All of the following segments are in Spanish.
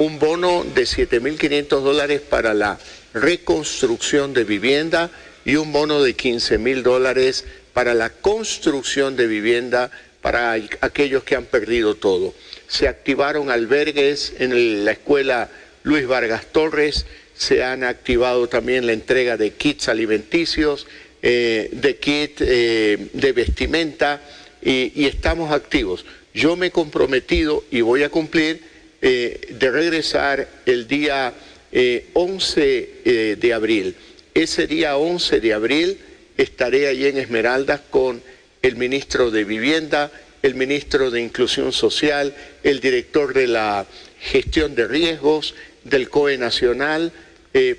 un bono de $7.500 para la reconstrucción de vivienda y un bono de $15.000 para la construcción de vivienda para aquellos que han perdido todo. Se activaron albergues en la escuela Luis Vargas Torres, se han activado también la entrega de kits alimenticios, de kit de vestimenta y estamos activos. Yo me he comprometido y voy a cumplir de regresar el día 11 de abril. Ese día 11 de abril estaré allí en Esmeraldas con el ministro de Vivienda, el ministro de Inclusión Social, el director de la Gestión de Riesgos del COE Nacional,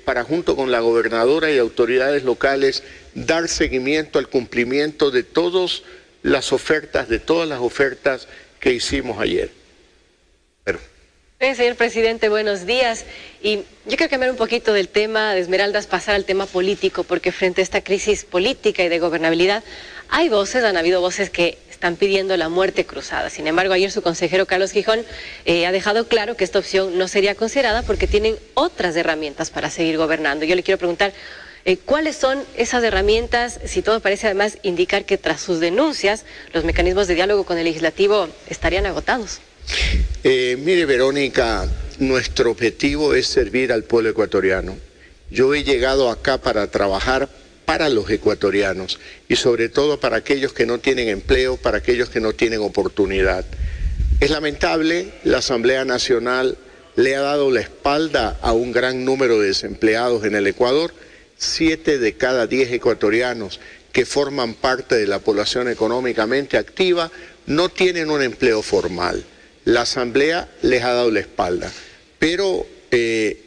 para junto con la gobernadora y autoridades locales dar seguimiento al cumplimiento de todas las ofertas que hicimos ayer. Señor presidente, buenos días. Y yo quiero cambiar un poquito del tema de Esmeraldas, pasar al tema político, porque frente a esta crisis política y de gobernabilidad, han habido voces que están pidiendo la muerte cruzada. Sin embargo, ayer su consejero Carlos Gijón ha dejado claro que esta opción no sería considerada porque tienen otras herramientas para seguir gobernando. Yo le quiero preguntar, ¿cuáles son esas herramientas? Si todo parece además indicar que tras sus denuncias, los mecanismos de diálogo con el legislativo estarían agotados. Mire, Verónica, nuestro objetivo es servir al pueblo ecuatoriano. Yo he llegado acá para trabajar para los ecuatorianos y sobre todo para aquellos que no tienen empleo, para aquellos que no tienen oportunidad. Es lamentable, la Asamblea Nacional le ha dado la espalda a un gran número de desempleados en el Ecuador. 7 de cada 10 ecuatorianos que forman parte de la población económicamente activa no tienen un empleo formal. La Asamblea les ha dado la espalda, pero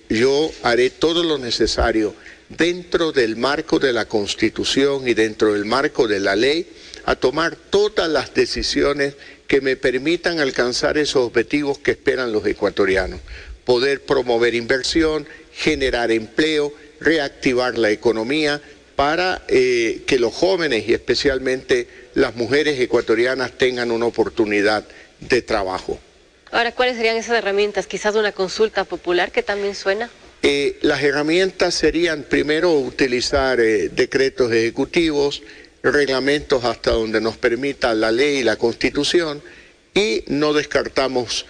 yo haré todo lo necesario dentro del marco de la Constitución y dentro del marco de la ley a tomar todas las decisiones que me permitan alcanzar esos objetivos que esperan los ecuatorianos. Poder promover inversión, generar empleo, reactivar la economía para que los jóvenes y especialmente las mujeres ecuatorianas tengan una oportunidad de trabajo. Ahora, ¿cuáles serían esas herramientas? Quizás una consulta popular que también suena. Las herramientas serían primero utilizar decretos ejecutivos, reglamentos hasta donde nos permita la ley y la Constitución, y no descartamos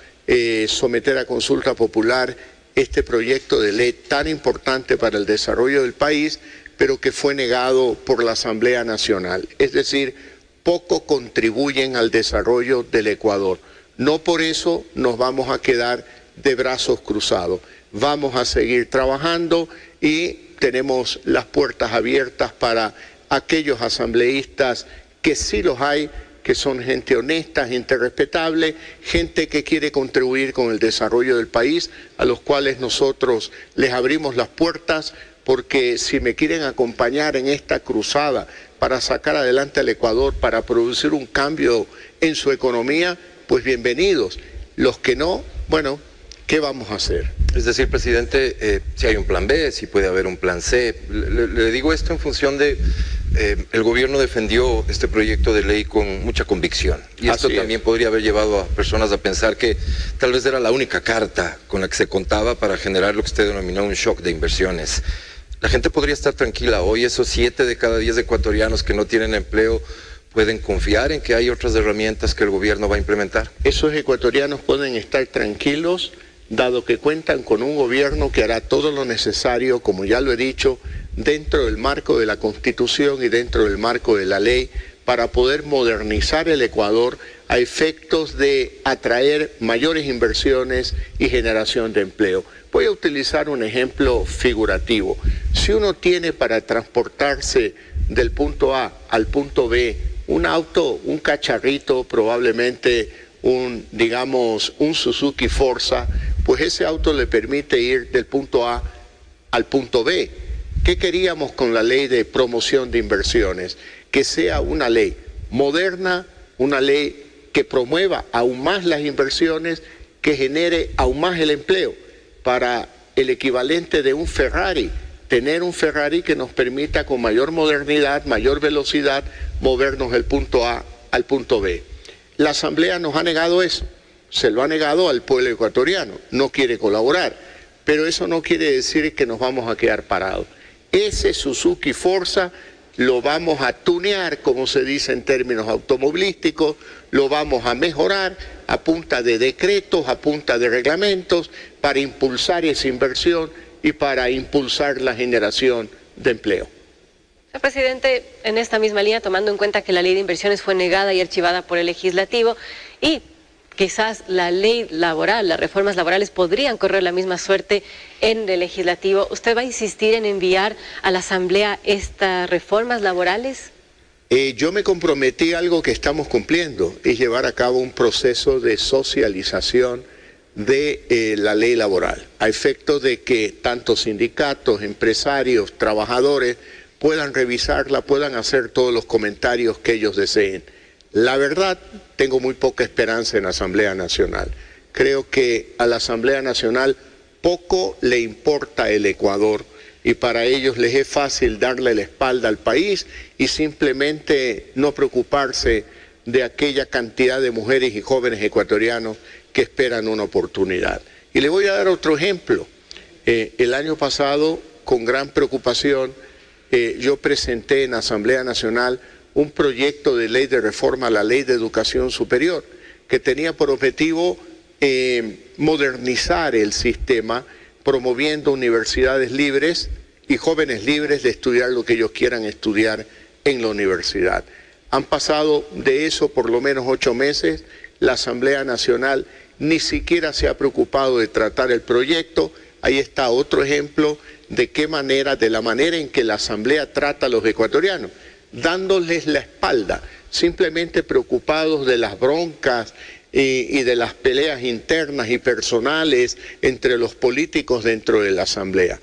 someter a consulta popular este proyecto de ley tan importante para el desarrollo del país, pero que fue negado por la Asamblea Nacional. Es decir, poco contribuyen al desarrollo del Ecuador. No por eso nos vamos a quedar de brazos cruzados. Vamos a seguir trabajando y tenemos las puertas abiertas para aquellos asambleístas que sí los hay, que son gente honesta, gente respetable, gente que quiere contribuir con el desarrollo del país, a los cuales nosotros les abrimos las puertas, porque si me quieren acompañar en esta cruzada para sacar adelante al Ecuador, para producir un cambio en su economía, pues bienvenidos. Los que no, bueno, ¿qué vamos a hacer? Es decir, presidente, si hay un plan B, si puede haber un plan C. Le digo esto en función de... el gobierno defendió este proyecto de ley con mucha convicción. Y esto también podría haber llevado a personas a pensar que tal vez era la única carta con la que se contaba para generar lo que usted denominó un shock de inversiones. La gente podría estar tranquila. Hoy esos 7 de cada 10 ecuatorianos que no tienen empleo pueden confiar en que hay otras herramientas que el gobierno va a implementar. Esos ecuatorianos pueden estar tranquilos, dado que cuentan con un gobierno que hará todo lo necesario, como ya lo he dicho, dentro del marco de la Constitución y dentro del marco de la ley, para poder modernizar el Ecuador a efectos de atraer mayores inversiones y generación de empleo. Voy a utilizar un ejemplo figurativo. Si uno tiene para transportarse del punto A al punto B un auto, un cacharrito, probablemente un Suzuki Forza, pues ese auto le permite ir del punto A al punto B. ¿Qué queríamos con la ley de promoción de inversiones? Que sea una ley moderna, una ley que promueva aún más las inversiones, que genere aún más el empleo, para el equivalente de un Ferrari, tener un Ferrari que nos permita con mayor modernidad, mayor velocidad, movernos del punto A al punto B. La Asamblea nos ha negado eso. se lo ha negado al pueblo ecuatoriano, no quiere colaborar, pero eso no quiere decir que nos vamos a quedar parados. Ese Suzuki Forza lo vamos a tunear, como se dice en términos automovilísticos, lo vamos a mejorar a punta de decretos, a punta de reglamentos, para impulsar esa inversión y para impulsar la generación de empleo. Señor presidente, en esta misma línea, tomando en cuenta que la ley de inversiones fue negada y archivada por el legislativo y quizás la ley laboral, las reformas laborales podrían correr la misma suerte en el legislativo, ¿usted va a insistir en enviar a la Asamblea estas reformas laborales? Yo me comprometí a algo que estamos cumpliendo, es llevar a cabo un proceso de socialización de la ley laboral, a efecto de que tanto sindicatos, empresarios, trabajadores puedan revisarla, puedan hacer todos los comentarios que ellos deseen. La verdad, tengo muy poca esperanza en la Asamblea Nacional. Creo que a la Asamblea Nacional poco le importa el Ecuador y para ellos les es fácil darle la espalda al país y simplemente no preocuparse de aquella cantidad de mujeres y jóvenes ecuatorianos que esperan una oportunidad. Y le voy a dar otro ejemplo. El año pasado, con gran preocupación, yo presenté en la Asamblea Nacional un proyecto de ley de reforma a la Ley de Educación Superior, que tenía por objetivo modernizar el sistema, promoviendo universidades libres y jóvenes libres de estudiar lo que ellos quieran estudiar en la universidad. Han pasado de eso por lo menos 8 meses, la Asamblea Nacional ni siquiera se ha preocupado de tratar el proyecto. Ahí está otro ejemplo de la manera en que la Asamblea trata a los ecuatorianos, dándoles la espalda, simplemente preocupados de las broncas y de las peleas internas y personales entre los políticos dentro de la Asamblea.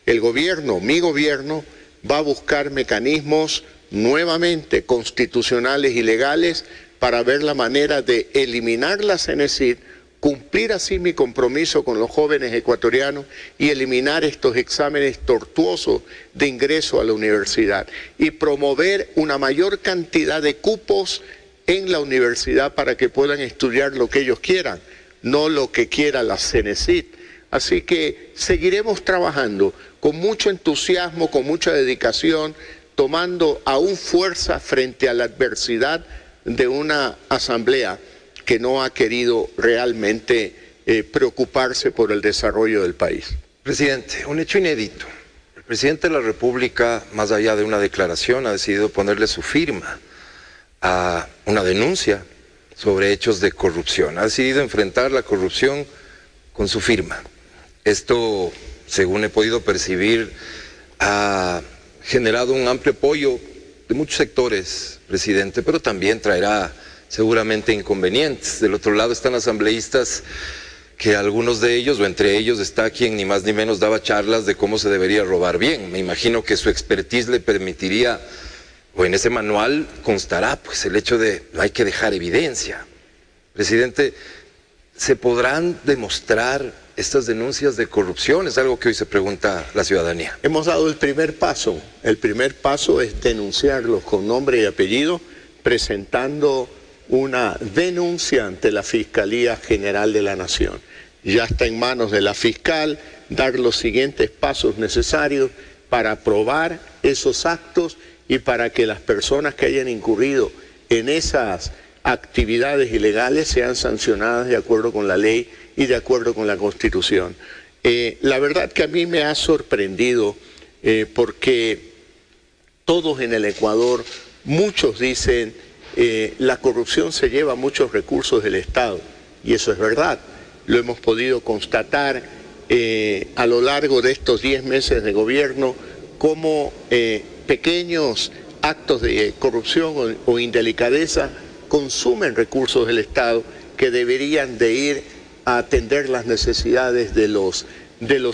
El gobierno, mi gobierno, va a buscar mecanismos nuevamente constitucionales y legales para ver la manera de eliminar la CENESID, cumplir así mi compromiso con los jóvenes ecuatorianos y eliminar estos exámenes tortuosos de ingreso a la universidad y promover una mayor cantidad de cupos en la universidad para que puedan estudiar lo que ellos quieran, no lo que quiera la CENESID. Así que seguiremos trabajando con mucho entusiasmo, con mucha dedicación, tomando aún fuerza frente a la adversidad de una asamblea que no ha querido realmente preocuparse por el desarrollo del país. Presidente, un hecho inédito. El presidente de la República, más allá de una declaración, ha decidido ponerle su firma a una denuncia sobre hechos de corrupción. Ha decidido enfrentar la corrupción con su firma. Esto, según he podido percibir, ha generado un amplio apoyo de muchos sectores, presidente, pero también traerá seguramente inconvenientes. Del otro lado están asambleístas que algunos de ellos, o entre ellos está quien ni más ni menos daba charlas de cómo se debería robar bien. Me imagino que su expertise le permitiría, o en ese manual constará pues el hecho de no hay que dejar evidencia. Presidente, ¿se podrán demostrar estas denuncias de corrupción? Es algo que hoy se pregunta la ciudadanía. Hemos dado el primer paso. El primer paso es denunciarlos con nombre y apellido, presentando una denuncia ante la Fiscalía General de la Nación. Ya está en manos de la fiscal dar los siguientes pasos necesarios para probar esos actos y para que las personas que hayan incurrido en esas actividades ilegales sean sancionadas de acuerdo con la ley y de acuerdo con la Constitución. La verdad que a mí me ha sorprendido porque todos en el Ecuador, muchos dicen la corrupción se lleva muchos recursos del Estado, y eso es verdad. Lo hemos podido constatar a lo largo de estos 10 meses de gobierno, como pequeños actos de corrupción o indelicadeza consumen recursos del Estado que deberían de ir a atender las necesidades de los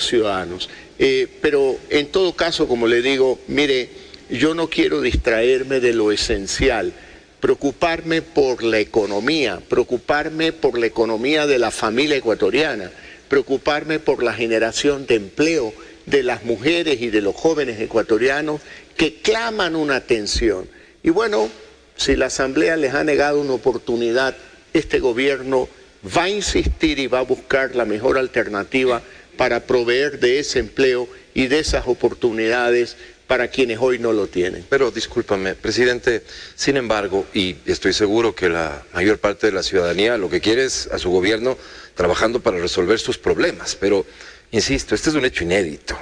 ciudadanos. Pero en todo caso, como le digo, mire, yo no quiero distraerme de lo esencial, preocuparme por la economía de la familia ecuatoriana, preocuparme por la generación de empleo de las mujeres y de los jóvenes ecuatorianos que claman una atención. Y bueno, si la Asamblea les ha negado una oportunidad, este gobierno va a insistir y va a buscar la mejor alternativa para proveer de ese empleo y de esas oportunidades para quienes hoy no lo tienen. Pero discúlpame, presidente, sin embargo, y estoy seguro que la mayor parte de la ciudadanía lo que quiere es a su gobierno trabajando para resolver sus problemas, pero insisto, este es un hecho inédito.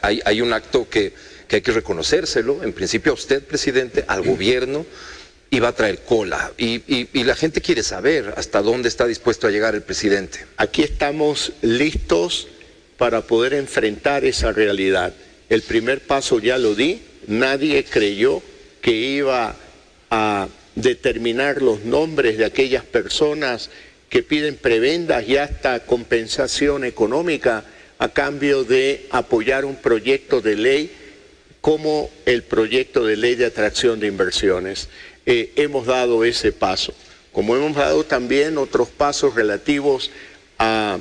Hay un acto que hay que reconocérselo, en principio a usted, presidente, al gobierno, y va a traer cola. Y la gente quiere saber hasta dónde está dispuesto a llegar el presidente. Aquí estamos listos para poder enfrentar esa realidad. El primer paso ya lo di, nadie creyó que iba a determinar los nombres de aquellas personas que piden prebendas y hasta compensación económica a cambio de apoyar un proyecto de ley como el proyecto de ley de atracción de inversiones. Hemos dado ese paso, como hemos dado también otros pasos relativos a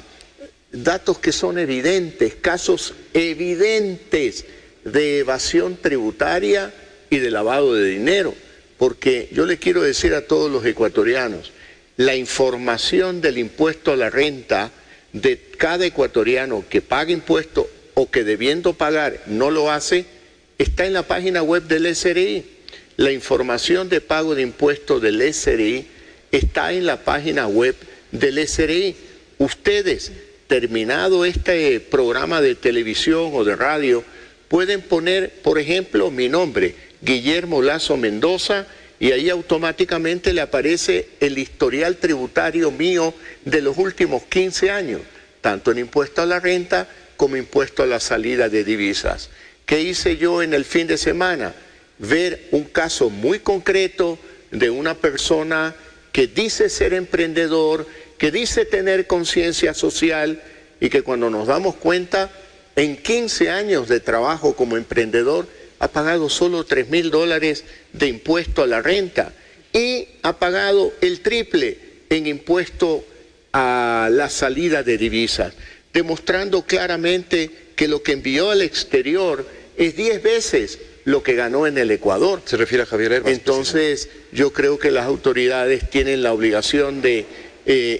datos que son evidentes, casos evidentes de evasión tributaria y de lavado de dinero, porque yo le quiero decir a todos los ecuatorianos, la información del impuesto a la renta de cada ecuatoriano que paga impuesto o que debiendo pagar no lo hace, está en la página web del SRI. La información de pago de impuestos del SRI está en la página web del SRI. Ustedes, terminado este programa de televisión o de radio, pueden poner, por ejemplo, mi nombre, Guillermo Lazo Mendoza, y ahí automáticamente le aparece el historial tributario mío de los últimos 15 años, tanto en impuesto a la renta como impuesto a la salida de divisas. ¿Qué hice yo en el fin de semana? Ver un caso muy concreto de una persona que dice ser emprendedor, que dice tener conciencia social y que cuando nos damos cuenta, en 15 años de trabajo como emprendedor, ha pagado solo $3.000 de impuesto a la renta y ha pagado el triple en impuesto a la salida de divisas, demostrando claramente que lo que envió al exterior es 10 veces lo que ganó en el Ecuador. ¿Se refiere a Javier Herbas? Entonces, yo creo que las autoridades tienen la obligación de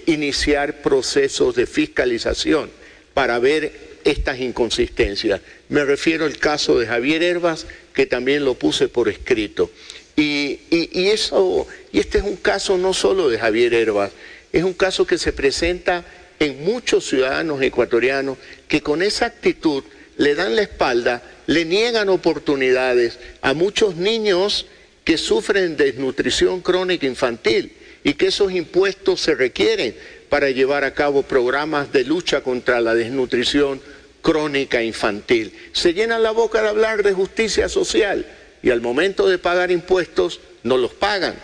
iniciar procesos de fiscalización para ver estas inconsistencias. Me refiero al caso de Javier Herbas, que también lo puse por escrito. Y este es un caso no solo de Javier Herbas, es un caso que se presenta en muchos ciudadanos ecuatorianos que con esa actitud le dan la espalda, le niegan oportunidades a muchos niños que sufren desnutrición crónica infantil y que esos impuestos se requieren para llevar a cabo programas de lucha contra la desnutrición crónica infantil. Se llenan la boca de hablar de justicia social y al momento de pagar impuestos no los pagan.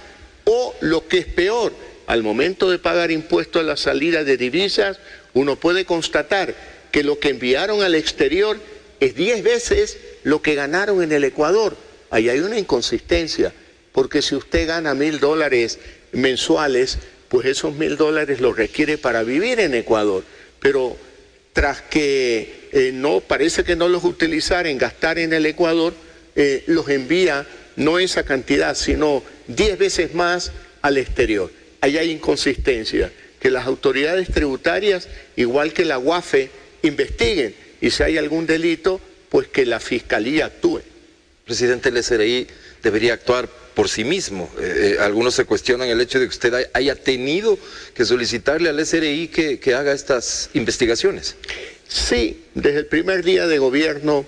O lo que es peor, al momento de pagar impuestos a la salida de divisas, uno puede constatar que lo que enviaron al exterior es 10 veces lo que ganaron en el Ecuador. Ahí hay una inconsistencia, porque si usted gana $1.000 mensuales, pues esos $1.000 los requiere para vivir en Ecuador. Pero tras que no parece que no los utilizara en gastar en el Ecuador, los envía no esa cantidad, sino 10 veces más al exterior. Ahí hay inconsistencia, que las autoridades tributarias, igual que la UAFE, investiguen y si hay algún delito, pues que la Fiscalía actúe. Presidente, el SRI debería actuar por sí mismo. Algunos se cuestionan el hecho de que usted haya tenido que solicitarle al SRI que haga estas investigaciones. Sí, desde el primer día de gobierno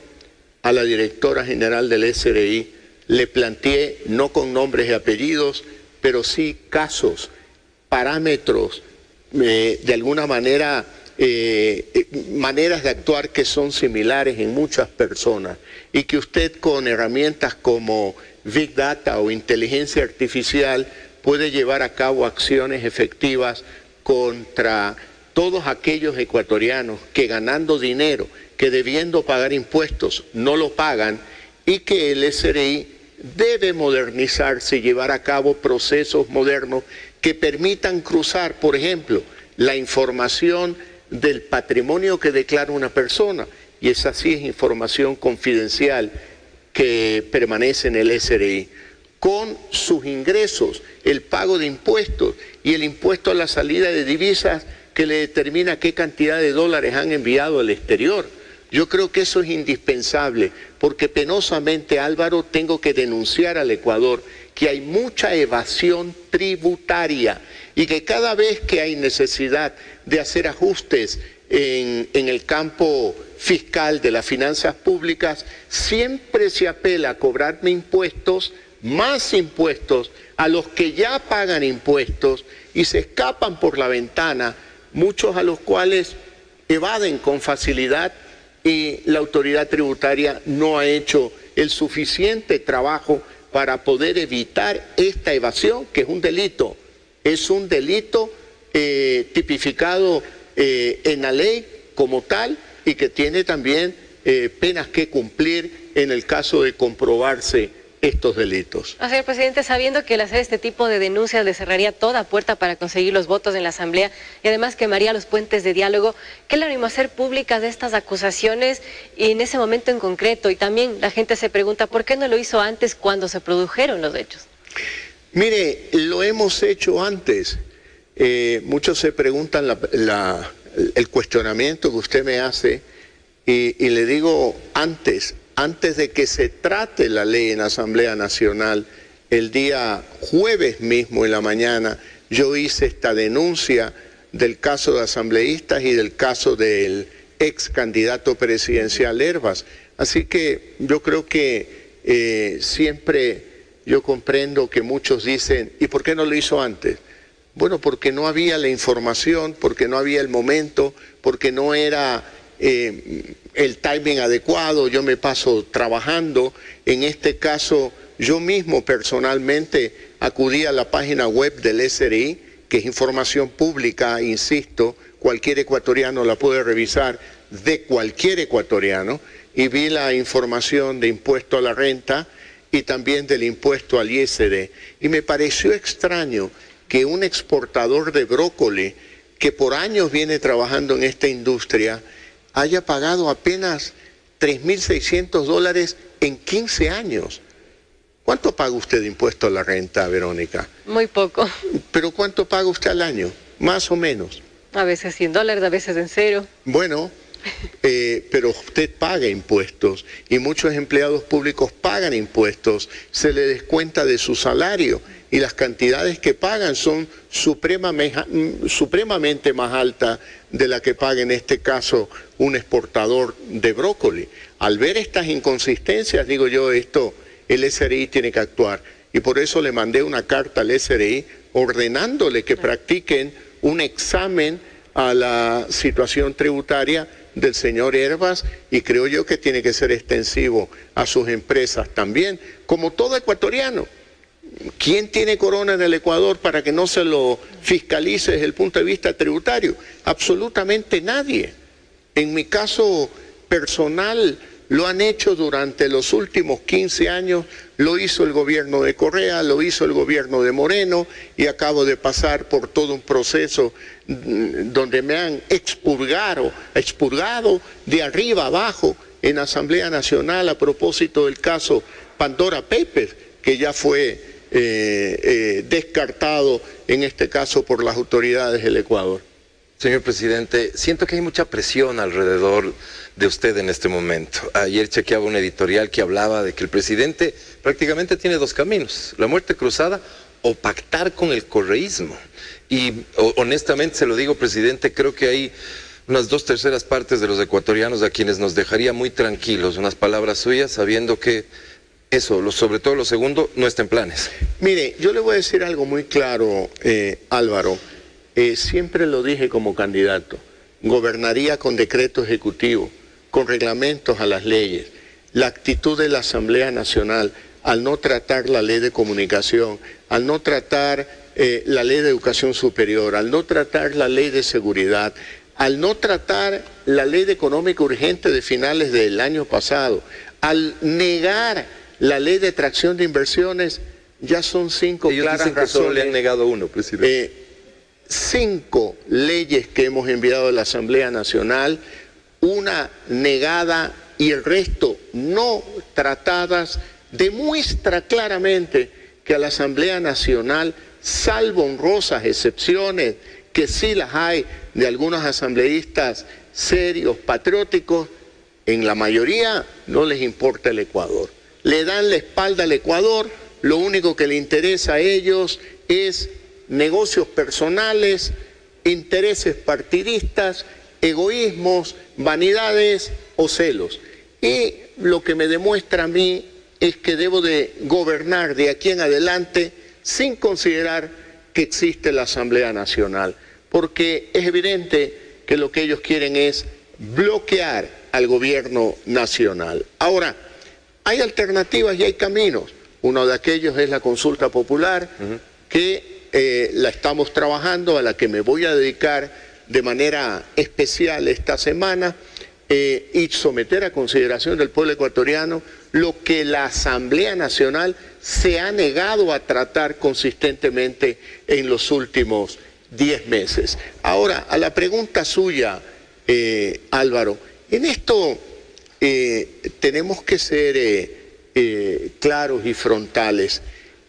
a la directora general del SRI le planteé, no con nombres y apellidos, pero sí casos, parámetros, de alguna manera, maneras de actuar que son similares en muchas personas y que usted con herramientas como Big Data o inteligencia artificial puede llevar a cabo acciones efectivas contra todos aquellos ecuatorianos que ganando dinero, que debiendo pagar impuestos no lo pagan y que el SRI debe modernizarse y llevar a cabo procesos modernos que permitan cruzar, por ejemplo, la información del patrimonio que declara una persona, y esa sí es información confidencial que permanece en el SRI, con sus ingresos, el pago de impuestos y el impuesto a la salida de divisas que le determina qué cantidad de dólares han enviado al exterior. Yo creo que eso es indispensable, porque penosamente, Álvaro, tengo que denunciar al Ecuador que hay mucha evasión tributaria y que cada vez que hay necesidad de hacer ajustes en el campo fiscal de las finanzas públicas, siempre se apela a cobrarme impuestos, más impuestos a los que ya pagan impuestos y se escapan por la ventana, muchos a los cuales evaden con facilidad y la autoridad tributaria no ha hecho el suficiente trabajo para poder evitar esta evasión, que es un delito tipificado en la ley como tal y que tiene también penas que cumplir en el caso de comprobarse estos delitos. Señor presidente, sabiendo que el hacer este tipo de denuncias le cerraría toda puerta para conseguir los votos en la Asamblea y además quemaría los puentes de diálogo, ¿qué le animó a hacer públicas estas acusaciones y en ese momento en concreto? Y también la gente se pregunta, ¿por qué no lo hizo antes cuando se produjeron los hechos? Mire, lo hemos hecho antes. Muchos se preguntan el cuestionamiento que usted me hace y le digo antes de que se trate la ley en Asamblea Nacional, el día jueves mismo en la mañana, yo hice esta denuncia del caso de asambleístas y del caso del ex candidato presidencial Hervas. Así que yo creo que siempre yo comprendo que muchos dicen, ¿y por qué no lo hizo antes? Bueno, porque no había la información, porque no había el momento, porque no era el timing adecuado. Yo me paso trabajando. En este caso, yo mismo personalmente acudí a la página web del SRI, que es información pública, insisto, cualquier ecuatoriano la puede revisar, de cualquier ecuatoriano, y vi la información de impuesto a la renta y también del impuesto al ISD. Y me pareció extraño que un exportador de brócoli, que por años viene trabajando en esta industria, haya pagado apenas $3.600 en 15 años. ¿Cuánto paga usted de impuesto a la renta, Verónica? Muy poco. ¿Pero cuánto paga usted al año? Más o menos. A veces $100, a veces en cero. Bueno, pero usted paga impuestos y muchos empleados públicos pagan impuestos, se le descuenta de su salario y las cantidades que pagan son supremamente más altas de la que paga en este caso un exportador de brócoli. Al ver estas inconsistencias, digo yo, el SRI tiene que actuar. Y por eso le mandé una carta al SRI ordenándole que practiquen un examen a la situación tributaria del señor Hervas, y creo yo que tiene que ser extensivo a sus empresas también, como todo ecuatoriano. ¿Quién tiene corona en el Ecuador para que no se lo fiscalice desde el punto de vista tributario? Absolutamente nadie. En mi caso personal, lo han hecho durante los últimos 15 años, lo hizo el gobierno de Correa, lo hizo el gobierno de Moreno, y acabo de pasar por todo un proceso donde me han expurgado de arriba abajo en Asamblea Nacional a propósito del caso Pandora Papers, que ya fue descartado en este caso por las autoridades del Ecuador. Señor presidente, siento que hay mucha presión alrededor de usted en este momento. Ayer chequeaba un editorial que hablaba de que el presidente prácticamente tiene dos caminos: la muerte cruzada o pactar con el correísmo. Y honestamente se lo digo, presidente, creo que hay unas 2/3 partes de los ecuatorianos a quienes nos dejaría muy tranquilos unas palabras suyas, sabiendo que eso, sobre todo lo segundo, no está en planes. Mire, yo le voy a decir algo muy claro, Álvaro. Siempre lo dije como candidato: gobernaría con decreto ejecutivo, con reglamentos a las leyes. La actitud de la Asamblea Nacional al no tratar la ley de comunicación, al no tratar la ley de educación superior, al no tratar la ley de seguridad, al no tratar la ley de económica urgente de finales del año pasado, al negar la ley de atracción de inversiones, ya son 5 claras razones. Que solo le han negado uno, presidente. 5 leyes que hemos enviado a la Asamblea Nacional, una negada y el resto no tratadas, demuestra claramente que a la Asamblea Nacional, salvo honrosas excepciones, que sí las hay de algunos asambleístas serios, patrióticos, en la mayoría no les importa el Ecuador. Le dan la espalda al Ecuador, lo único que le interesa a ellos es negocios personales, intereses partidistas, egoísmos, vanidades o celos. Y lo que me demuestra a mí es que debo de gobernar de aquí en adelante sin considerar que existe la Asamblea Nacional, porque es evidente que lo que ellos quieren es bloquear al gobierno nacional. Ahora, hay alternativas y hay caminos. Uno de aquellos es la consulta popular, que la estamos trabajando, a la que me voy a dedicar de manera especial esta semana, y someter a consideración del pueblo ecuatoriano lo que la Asamblea Nacional se ha negado a tratar consistentemente en los últimos 10 meses. Ahora, a la pregunta suya, Álvaro, en esto tenemos que ser claros y frontales.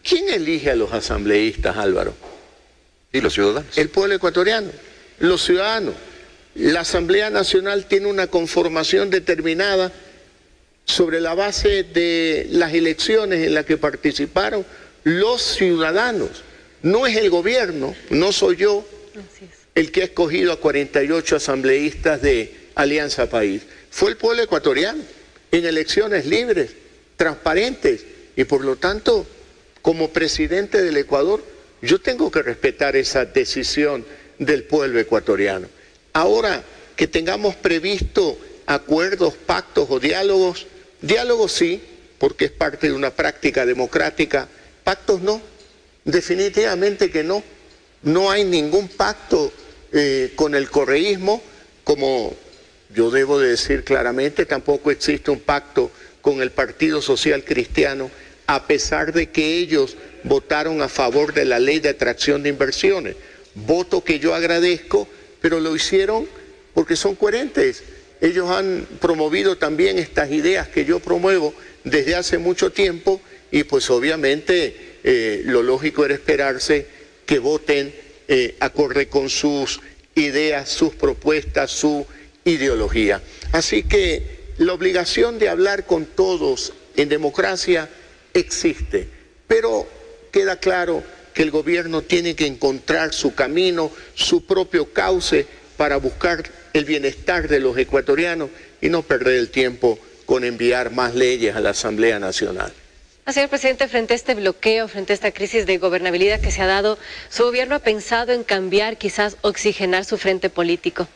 ¿Quién elige a los asambleístas, Álvaro? ¿Y los ciudadanos? El pueblo ecuatoriano, los ciudadanos. La Asamblea Nacional tiene una conformación determinada sobre la base de las elecciones en las que participaron los ciudadanos. No es el gobierno, no soy yo el que ha escogido a 48 asambleístas de Alianza País. Fue el pueblo ecuatoriano en elecciones libres, transparentes, y por lo tanto, como presidente del Ecuador, yo tengo que respetar esa decisión del pueblo ecuatoriano. Ahora, que tengamos previsto acuerdos, pactos o diálogos, diálogos sí, porque es parte de una práctica democrática, pactos no, definitivamente que no. No hay ningún pacto con el correísmo, como yo debo de decir claramente, tampoco existe un pacto con el Partido Social Cristiano, a pesar de que ellos votaron a favor de la ley de atracción de inversiones. Voto que yo agradezco, pero lo hicieron porque son coherentes. Ellos han promovido también estas ideas que yo promuevo desde hace mucho tiempo, y pues obviamente lo lógico era esperarse que voten acorde con sus ideas, sus propuestas, su ideología. Así que la obligación de hablar con todos en democracia existe, pero queda claro que el gobierno tiene que encontrar su camino, su propio cauce para buscar el bienestar de los ecuatorianos y no perder el tiempo con enviar más leyes a la Asamblea Nacional. Señor presidente, frente a este bloqueo, frente a esta crisis de gobernabilidad que se ha dado, ¿su gobierno ha pensado en cambiar, quizás oxigenar su frente político?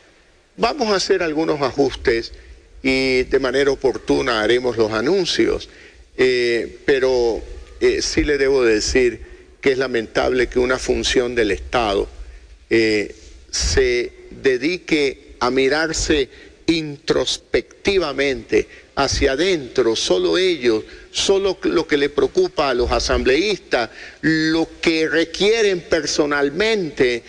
Vamos a hacer algunos ajustes y de manera oportuna haremos los anuncios, pero sí le debo decir que es lamentable que una función del Estado se dedique a mirarse introspectivamente hacia adentro, solo ellos, solo lo que le preocupa a los asambleístas, lo que requieren personalmente,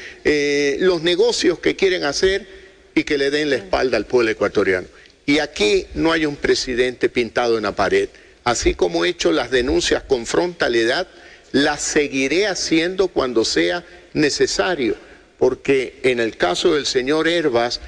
los negocios que quieren hacer, y que le den la espalda al pueblo ecuatoriano. Y aquí no hay un presidente pintado en la pared. Así como he hecho las denuncias con frontalidad, las seguiré haciendo cuando sea necesario, porque en el caso del señor Hervás,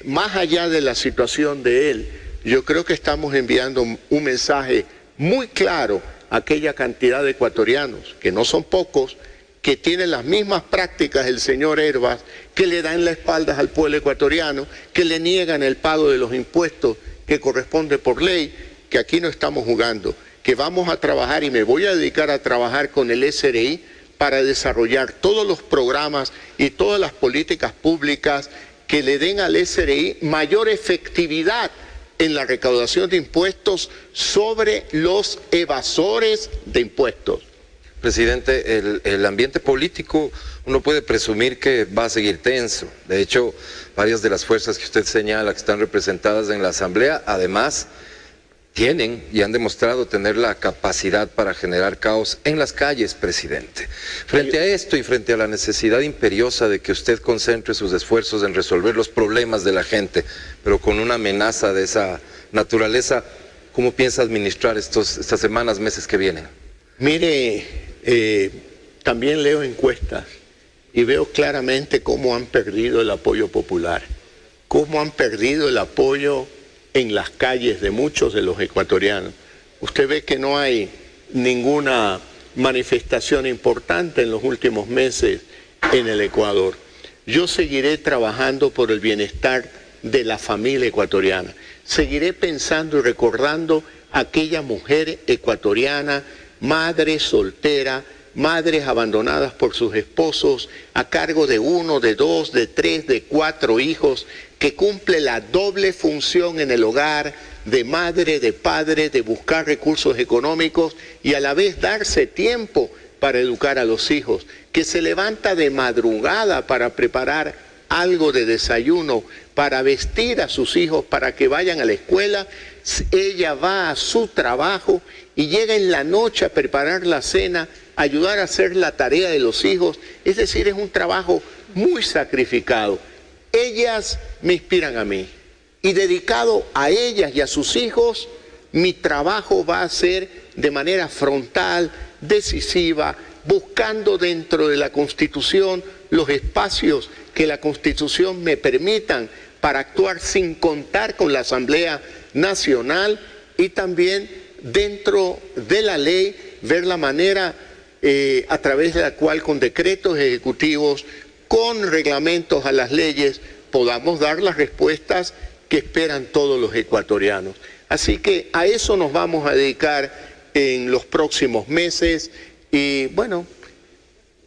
más allá de la situación de él, yo creo que estamos enviando un mensaje muy claro a aquella cantidad de ecuatorianos, que no son pocos, que tienen las mismas prácticas del señor Hervás, que le dan la espalda al pueblo ecuatoriano, que le niegan el pago de los impuestos que corresponde por ley, que aquí no estamos jugando, que vamos a trabajar y me voy a dedicar a trabajar con el SRI para desarrollar todos los programas y todas las políticas públicas que le den al SRI mayor efectividad en la recaudación de impuestos sobre los evasores de impuestos. Presidente, el ambiente político, uno puede presumir que va a seguir tenso. De hecho, varias de las fuerzas que usted señala que están representadas en la Asamblea, además, tienen y han demostrado tener la capacidad para generar caos en las calles, presidente. Frente a esto y frente a la necesidad imperiosa de que usted concentre sus esfuerzos en resolver los problemas de la gente, pero con una amenaza de esa naturaleza, ¿cómo piensa administrar estas semanas, meses que vienen? Mire, también leo encuestas y veo claramente cómo han perdido el apoyo popular, cómo han perdido el apoyo en las calles de muchos de los ecuatorianos. Usted ve que no hay ninguna manifestación importante en los últimos meses en el Ecuador. Yo seguiré trabajando por el bienestar de la familia ecuatoriana. Seguiré pensando y recordando a aquella mujer ecuatoriana, madre soltera, madres abandonadas por sus esposos, a cargo de 1, de 2, de 3, de 4 hijos, que cumple la doble función en el hogar de madre, de padre, de buscar recursos económicos y a la vez darse tiempo para educar a los hijos, que se levanta de madrugada para preparar algo de desayuno, para vestir a sus hijos para que vayan a la escuela. Ella va a su trabajo y llega en la noche a preparar la cena, a ayudar a hacer la tarea de los hijos. Es decir, es un trabajo muy sacrificado. Ellas me inspiran a mí y dedicado a ellas y a sus hijos, mi trabajo va a ser de manera frontal, decisiva, buscando dentro de la Constitución los espacios que la Constitución me permitan para actuar sin contar con la Asamblea Nacional y también dentro de la ley ver la manera a través de la cual con decretos ejecutivos, con reglamentos a las leyes, podamos dar las respuestas que esperan todos los ecuatorianos. Así que a eso nos vamos a dedicar en los próximos meses y bueno,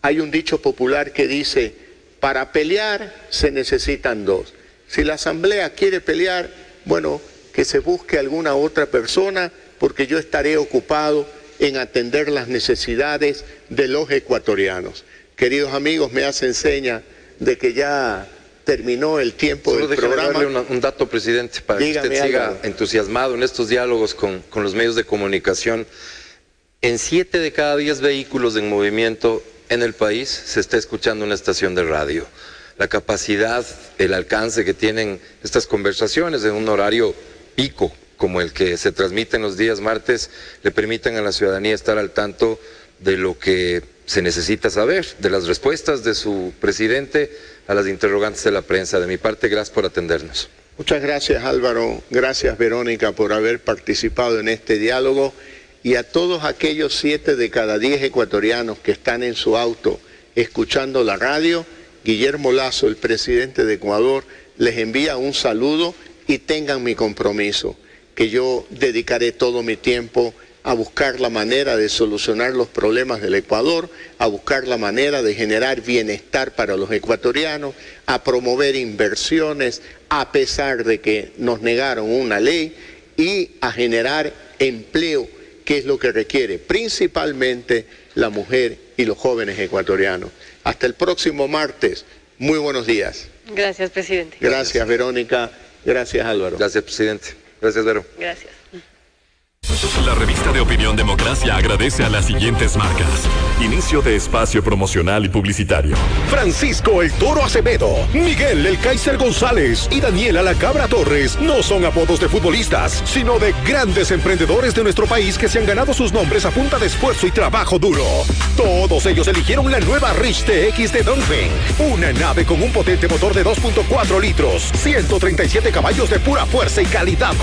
hay un dicho popular que dice, para pelear se necesitan 2. Si la Asamblea quiere pelear, bueno, que se busque alguna otra persona porque yo estaré ocupado en atender las necesidades de los ecuatorianos. Queridos amigos, me hacen seña de que ya terminó el tiempo del programa. Darle un dato, presidente, para que usted siga entusiasmado en estos diálogos con los medios de comunicación. En 7 de cada 10 vehículos en movimiento en el país se está escuchando una estación de radio. La capacidad, el alcance que tienen estas conversaciones en un horario pico como el que se transmite en los días martes, le permiten a la ciudadanía estar al tanto de lo que se necesita saber, de las respuestas de su presidente a las interrogantes de la prensa. De mi parte, gracias por atendernos. Muchas gracias, Álvaro. Gracias, Verónica, por haber participado en este diálogo. Y a todos aquellos 7 de cada 10 ecuatorianos que están en su auto escuchando la radio, Guillermo Lasso, el presidente de Ecuador, les envía un saludo y tengan mi compromiso, que yo dedicaré todo mi tiempo a buscar la manera de solucionar los problemas del Ecuador, a buscar la manera de generar bienestar para los ecuatorianos, a promover inversiones a pesar de que nos negaron una ley y a generar empleo, que es lo que requiere principalmente la mujer y los jóvenes ecuatorianos. Hasta el próximo martes. Muy buenos días. Gracias, presidente. Gracias, Verónica. Gracias, Álvaro. Gracias, presidente. Gracias, Vero. Gracias. La revista de Opinión Democracia agradece a las siguientes marcas. Inicio de espacio promocional y publicitario. Francisco el Toro Acevedo, Miguel el Kaiser González y Daniela la Cabra Torres no son apodos de futbolistas, sino de grandes emprendedores de nuestro país que se han ganado sus nombres a punta de esfuerzo y trabajo duro. Todos ellos eligieron la nueva Rich TX de Dongfeng, una nave con un potente motor de 2.4 litros, 137 caballos de pura fuerza y calidad